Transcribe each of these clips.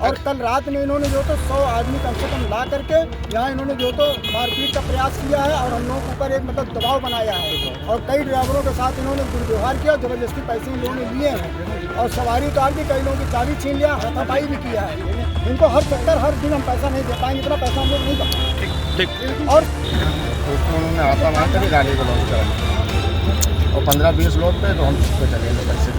और कल रात में इन्होंने जो तो 100 आदमी कम से कम ला करके यहाँ इन्होंने जो तो मारपीट का प्रयास किया है और हम लोगों के ऊपर एक मतलब दबाव बनाया है और कई ड्राइवरों के साथ इन्होंने दुर्व्यवहार किया, जबरदस्ती पैसे इन लोगों ने लिए हैं और सवारी उतार दी, कई लोगों की चाबी छीन लिया, हाथापाई भी किया है। इनको हर चक्कर हर दिन हम पैसा नहीं दे पाएंगे, इतना पैसा हम लोग नहीं दे। और उन्होंने आता मार कर गाड़ी को लॉन्च करा और 15-20 लोग थे तो हम पे चले गए पैसे।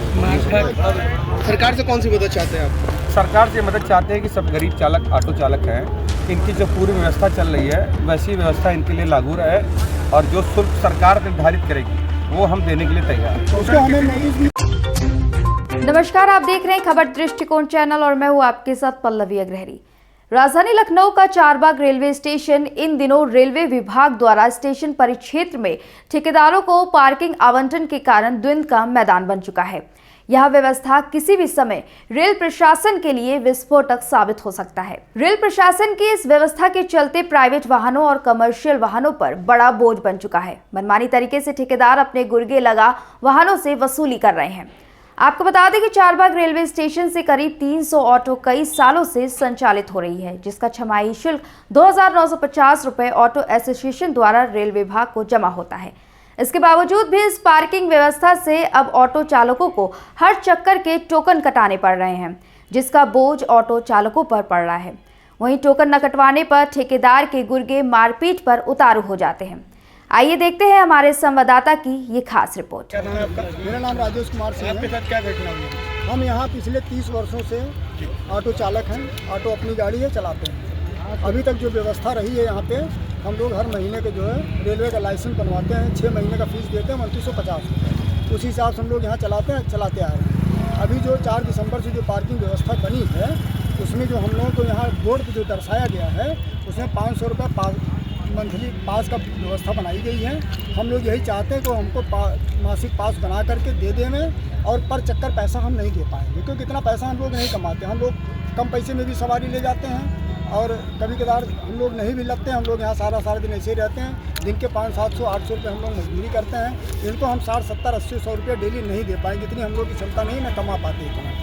सरकार से कौन सी मदद चाहते हैं आप? सरकार से मदद चाहते हैं कि सब गरीब चालक ऑटो चालक हैं, इनकी जो पूरी व्यवस्था चल रही है वैसी व्यवस्था इनके लिए लागू रहे और जो शुल्क सरकार निर्धारित करेगी वो हम देने के लिए तैयार हैं। नमस्कार, आप देख रहे हैं खबर दृष्टिकोण चैनल और मैं हूँ आपके साथ पल्लवी अग्रहरी। राजधानी लखनऊ का चारबाग रेलवे स्टेशन इन दिनों रेलवे विभाग द्वारा स्टेशन परिक्षेत्र में ठेकेदारों को पार्किंग आवंटन के कारण द्वंद्व का मैदान बन चुका है। यह व्यवस्था किसी भी समय रेल प्रशासन के लिए विस्फोटक साबित हो सकता है। रेल प्रशासन की इस व्यवस्था के चलते प्राइवेट वाहनों और कमर्शियल वाहनों पर बड़ा बोझ बन चुका है। मनमानी तरीके से ठेकेदार अपने गुर्गे लगा वाहनों से वसूली कर रहे हैं। आपको बता दें कि चारबाग रेलवे स्टेशन से करीब 300 ऑटो कई सालों से संचालित हो रही है, जिसका छमाही शुल्क 2,950 रुपये ऑटो एसोसिएशन द्वारा रेल विभाग को जमा होता है। इसके बावजूद भी इस पार्किंग व्यवस्था से अब ऑटो चालकों को हर चक्कर के टोकन कटाने पड़ रहे हैं, जिसका बोझ ऑटो चालकों पर पड़ रहा है। वहीं टोकन न कटवाने पर ठेकेदार के गुर्गे मारपीट पर उतारू हो जाते हैं। आइए देखते हैं हमारे संवाददाता की ये खास रिपोर्ट। क्या नाम है आपका? मेरा नाम राजेश कुमार सिंह है। आपके साथ क्या घटना हुई? हम यहाँ पिछले 30 वर्षों से ऑटो चालक हैं, ऑटो अपनी गाड़ी है चलाते हैं। अभी तक जो व्यवस्था रही है यहाँ पे, हम लोग हर महीने के जो है रेलवे का लाइसेंस बनवाते हैं, 6 महीने का फीस देते हैं 2950 रुपये। उसी हिसाब से हम लोग यहाँ चलाते आ रहे हैं। अभी जो 4 दिसंबर से जो पार्किंग व्यवस्था बनी है उसमें जो हम लोगों को यहाँ बोर्ड पर जो दर्शाया गया है उसमें 500 रुपये मंथली पास का व्यवस्था बनाई गई है। हम लोग यही चाहते हैं कि हमको मासिक पास बना करके दे दें और पर चक्कर पैसा हम नहीं दे पाएंगे, क्योंकि इतना पैसा हम लोग नहीं कमाते। हम लोग कम पैसे में भी सवारी ले जाते हैं और कभी कभार हम लोग नहीं भी लगते हैं। हम लोग यहाँ सारा दिन ऐसे ही रहते हैं। दिन के 500-700-800 रुपये हम लोग मजदूरी करते हैं। इनको हम 60-70-80-100 रुपये डेली नहीं दे पाएंगे, इतनी हम लोग की क्षमता नहीं ना कमा पाते इतना।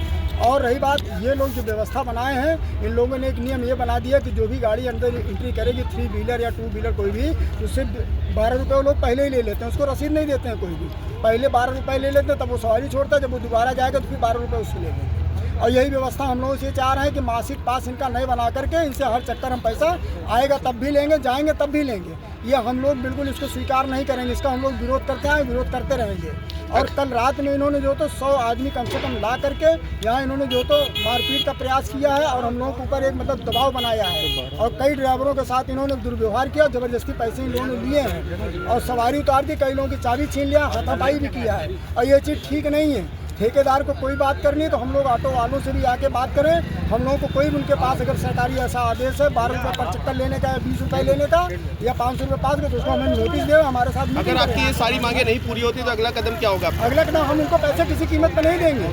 और रही बात, ये लोग जो व्यवस्था बनाए हैं, इन लोगों ने एक नियम ये बना दिया कि जो भी गाड़ी अंदर एंट्री करेगी 3 व्हीलर या 2 व्हीलर कोई भी, उससे 12 रुपये वो लोग पहले ही ले लेते हैं। उसको रसीद नहीं देते हैं कोई भी, पहले 12 रुपये ले लेते हैं, तब वो सवारी छोड़ता है। जब वो दोबारा जाएगा तो फिर 12 रुपये उससे ले लेंगे। और यही व्यवस्था हम लोगों से चाह रहे हैं कि मासिक पास इनका नहीं बना करके इनसे हर चक्कर हम पैसा आएगा तब भी लेंगे, जाएंगे तब भी लेंगे। ये हम लोग बिल्कुल इसको स्वीकार नहीं करेंगे। इसका हम लोग विरोध करते हैं, विरोध करते रहेंगे। और कल रात में इन्होंने जो तो 100 आदमी कम से कम ला करके यहाँ इन्होंने जो तो मारपीट का प्रयास किया है और हम लोगों के ऊपर एक मतलब दबाव बनाया है और कई ड्राइवरों के साथ इन्होंने दुर्व्यवहार किया, जबरदस्ती पैसे इन लोगों ने लिए हैं और सवारी उतार दी, कई लोगों की चाबी छीन लिया, हाथापाई भी किया है। और ये चीज़ ठीक नहीं है। ठेकेदार को कोई बात करनी है तो हम लोग ऑटो वालों से भी आके बात करें। हम लोगों को कोई भी उनके पास अगर सरकारी ऐसा आदेश है 12 रुपये पर चक्कर लेने का या 20 रुपये लेने का या 500 रुपये पास का, तो उसको हमें नोटिस दे, हमारे साथ। अगर आपकी ये सारी मांगे नहीं पूरी होती तो अगला कदम क्या होगा? अगला कदम हम उनको पैसे किसी कीमत पर नहीं देंगे,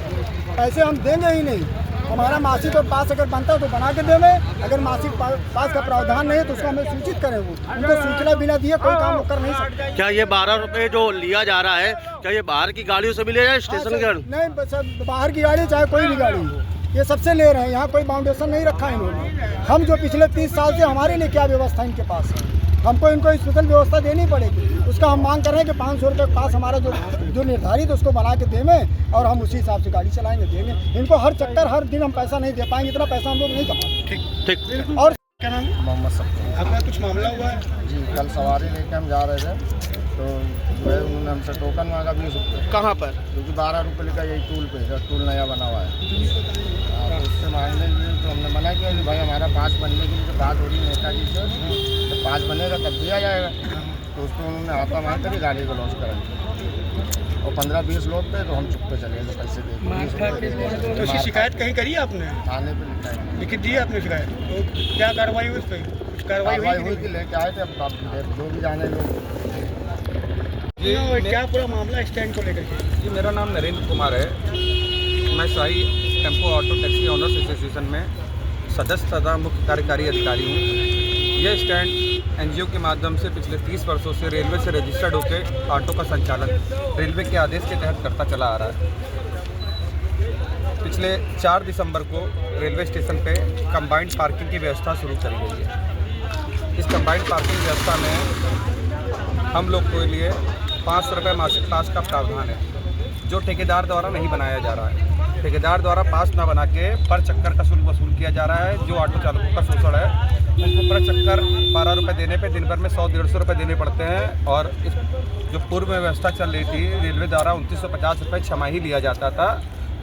पैसे हम देंगे ही नहीं। हमारा मासिक और पास अगर बनता है तो बना के देंगे। अगर मासिक पास का प्रावधान नहीं है तो उसको हमें सूचित करें। वो उनको सूचना बिना दिए कोई काम वो कर नहीं सकते। क्या ये 12 रुपये जो लिया जा रहा है, क्या ये बाहर की गाड़ियों से भी ले जाए स्टेशन के? नहीं, बाहर की गाड़ी चाहे कोई भी गाड़ी हो, ये सबसे ले रहे हैं। यहाँ कोई बाउंडेशन नहीं रखा है इन्होंने। हम जो पिछले 30 साल से हमारे लिए क्या व्यवस्था इनके पास है, हमको इनको स्पेशल व्यवस्था देनी पड़ेगी। उसका हम मांग कर रहे हैं कि 500 रुपये पास हमारा जो निर्धारित उसको बना के देवें और हम उसी हिसाब से गाड़ी चलाएंगे, देंगे। इनको हर चक्कर हर दिन हम पैसा नहीं दे पाएंगे, इतना पैसा हम लोग नहीं कमाएंगे। ठीक। और क्या नाम? मोहम्मद सब्बार। आपका कुछ मामला हुआ है? जी, कल सवारी लेके हम जा रहे थे तो उन्होंने हमसे टोकन मांगा 20 रुपये। कहाँ पर? क्योंकि 12 रुपये लिखा यही टूल पे, सर टूल नया बना हुआ है। तो उससे मांगने के लिए तो हमने मना किया कि भाई हमारा पास बनने के लिए तो बात हो रही नेताजी से, तो पास बनेगा तब दिया जाएगा। तो उसको उन्होंने हाथा मार कर गाड़ी को लॉन्च करा दिया और 15-20 लोग थे तो हम चुप पे चले गए, पैसे दे। तो उसकी शिकायत कहीं करी आपने? थाने पे लिखा है, लिखित दी आपने शिकायत? तो क्या कार्रवाई हुई उस पर? कुछ कार्रवाई हुई कि लेके आए थे। अब जो भी जाने लोग। क्या पूरा मामला स्टैंड को लेकर के? जी, मेरा नाम नरेंद्र कुमार है। मैं Shahi tempo auto taxi owners association में सदस्य तथा मुख्य कार्यकारी अधिकारी हूँ। यह स्टैंड एनजीओ के माध्यम से पिछले 30 वर्षों से रेलवे से रजिस्टर्ड होकर ऑटो का संचालन रेलवे के आदेश के तहत करता चला आ रहा है। पिछले 4 दिसंबर को रेलवे स्टेशन पे कंबाइंड पार्किंग की व्यवस्था शुरू करी गई है। इस कंबाइंड पार्किंग व्यवस्था में हम लोग के लिए 500 रुपये मासिक पास का प्रावधान है, जो ठेकेदार द्वारा नहीं बनाया जा रहा है। ठेकेदार द्वारा पास ना बना के पर चक्कर का शुल्क वसूल किया जा रहा है। जो ऑटो चालकों का शोषण है, उनको पर चक्कर 12 रुपये देने पे दिन भर में 100-150 रुपये देने पड़ते हैं। और इस जो पूर्व में व्यवस्था चल रही थी, रेलवे द्वारा 2950 रुपये छमाही लिया जाता था,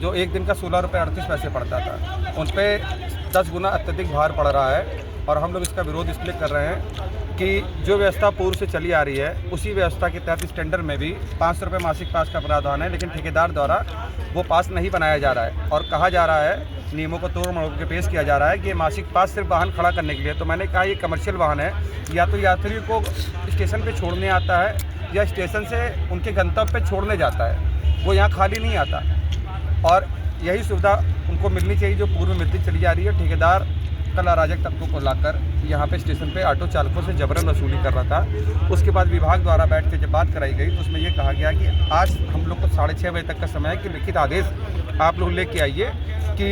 जो एक दिन का 16 रुपये 38 पैसे पड़ता था। उन पर 10 गुना अत्यधिक भार पड़ रहा है। और हम लोग इसका विरोध इसलिए कर रहे हैं कि जो व्यवस्था पूर्व से चली आ रही है, उसी व्यवस्था के तहत इस टेंडर में भी 500 रुपये मासिक पास का प्रावधान है, लेकिन ठेकेदार द्वारा वो पास नहीं बनाया जा रहा है। और कहा जा रहा है, नियमों को तोड़ मरोड़ के पेश किया जा रहा है कि मासिक पास सिर्फ वाहन खड़ा करने के लिए। तो मैंने कहा ये कमर्शियल वाहन है, या तो यात्रियों को स्टेशन पे छोड़ने आता है या स्टेशन से उनके गंतव्य पे छोड़ने जाता है, वो यहाँ खाली नहीं आता। और यही सुविधा उनको मिलनी चाहिए जो पूर्व में मिलती चली जा रही है। ठेकेदार कल अराजक तत्वों को लाकर यहाँ पे स्टेशन पे ऑटो चालकों से जबरन वसूली कर रहा था। उसके बाद विभाग द्वारा बैठ के जब बात कराई गई तो उसमें ये कहा गया कि आज हम लोग को 6:30 बजे तक का समय है कि लिखित आदेश आप लोग लेके आइए कि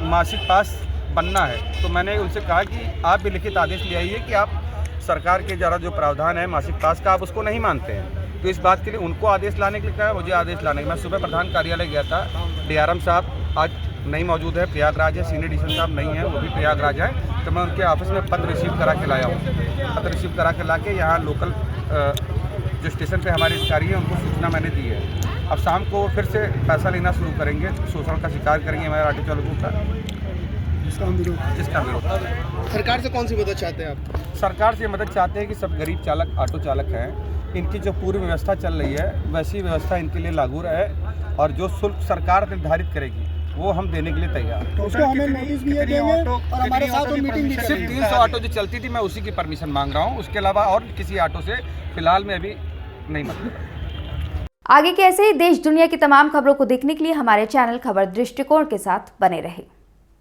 मासिक पास बनना है। तो मैंने उनसे कहा कि आप भी लिखित आदेश ले आइए कि आप सरकार के जरा जो प्रावधान है मासिक पास का, आप उसको नहीं मानते हैं। तो इस बात के लिए उनको आदेश लाने के लिए कहा, मुझे आदेश लाने के। मैं सुबह प्रधान कार्यालय गया था, DRM साहब आज नहीं मौजूद है, प्रयागराज है, सीनियर डीएसपी साहब नहीं है, वो भी प्रयागराज है। तो मैं उनके ऑफिस में पत्र रिसीव करा के लाया हूँ। पत्र रिसीव करा के ला के यहाँ लोकल जो स्टेशन पे हमारे अधिकारी हैं उनको सूचना मैंने दी है। अब शाम को फिर से पैसा लेना शुरू करेंगे, शोषण का शिकार करेंगे हमारे ऑटो चालकों का, जिसका विरोध। सरकार से कौन सी मदद चाहते हैं आप? सरकार से मदद चाहते हैं कि सब गरीब चालक ऑटो चालक हैं, इनकी जो पूर्व व्यवस्था चल रही है वैसी व्यवस्था इनके लिए लागू रहे। और जो शुल्क सरकार निर्धारित करेगी वो हम देने के लिए तैयार हैं। तो उसको हमें नोटिस भी देंगे और हमारे साथ मीटिंग भी सिर्फ करेंगे। 300 ऑटो जो चलती थी मैं उसी की परमिशन मांग रहा हूँ, उसके अलावा और किसी ऑटो से फिलहाल में अभी नहीं मतलब। आगे के ऐसे ही देश दुनिया की तमाम खबरों को देखने के लिए हमारे चैनल खबर दृष्टिकोण के साथ बने रहें।